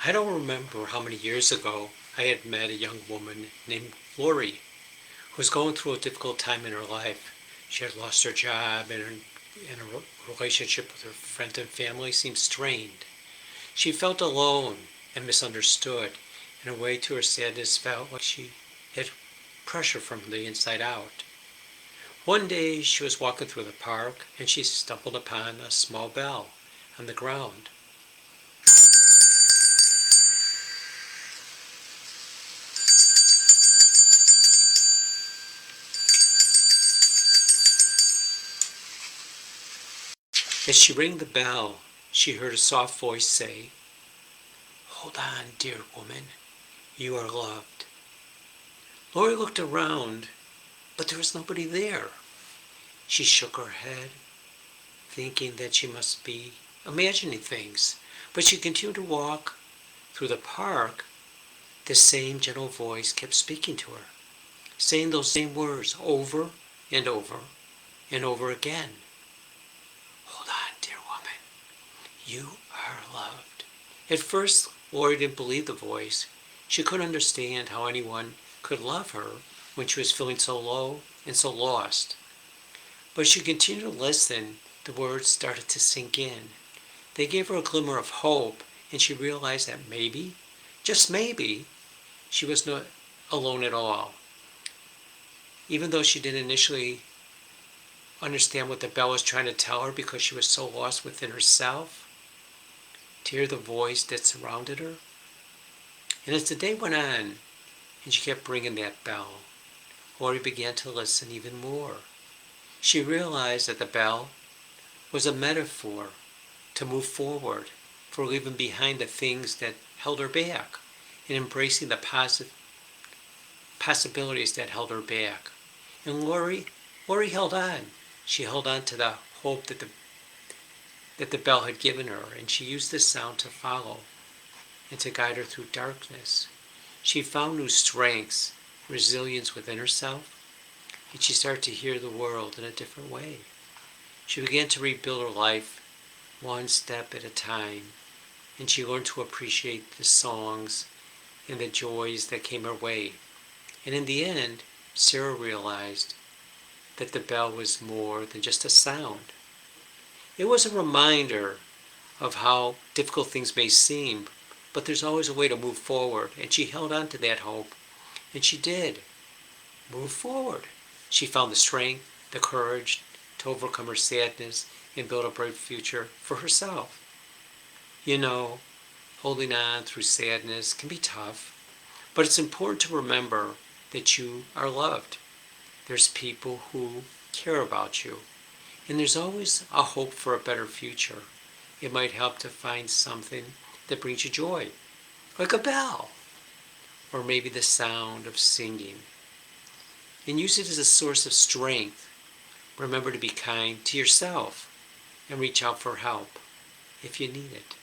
I don't remember how many years ago I had met a young woman named Lori who was going through a difficult time in her life. She had lost her job and her relationship with her friends and family seemed strained. She felt alone and misunderstood. In a way, to her sadness, felt like she had pressure from the inside out. One day she was walking through the park and she stumbled upon a small bell on the ground. As she rang the bell, she heard a soft voice say, "Hold on, dear woman, you are loved." Lori looked around, but there was nobody there. She shook her head, thinking that she must be imagining things, but she continued to walk through the park. The same gentle voice kept speaking to her, saying those same words over and over and over again. "Hold on, dear woman, you are loved." At first, Lori didn't believe the voice. She couldn't understand how anyone could love her when she was feeling so low and so lost. But as she continued to listen, the words started to sink in. They gave her a glimmer of hope, and she realized that maybe, just maybe, she was not alone at all. Even though she didn't initially understand what the bell was trying to tell her because she was so lost within herself, to hear the voice that surrounded her. And as the day went on, and she kept ringing that bell, Lori began to listen even more. She realized that the bell was a metaphor to move forward, for leaving behind the things that held her back, and embracing the possibilities that held her back. And Lori held on. She held on to the hope that the bell had given her, and she used this sound to follow and to guide her through darkness. She found new strengths, resilience within herself, and she started to hear the world in a different way. She began to rebuild her life one step at a time, and she learned to appreciate the songs and the joys that came her way. And in the end, Sarah realized that the bell was more than just a sound. It was a reminder of how difficult things may seem, but there's always a way to move forward, and she held on to that hope, and she did move forward. She found the strength, the courage to overcome her sadness and build a bright future for herself. You know, holding on through sadness can be tough, but it's important to remember that you are loved. There's people who care about you, and there's always a hope for a better future. It might help to find something that brings you joy, like a bell, or maybe the sound of singing, and use it as a source of strength. Remember to be kind to yourself and reach out for help if you need it.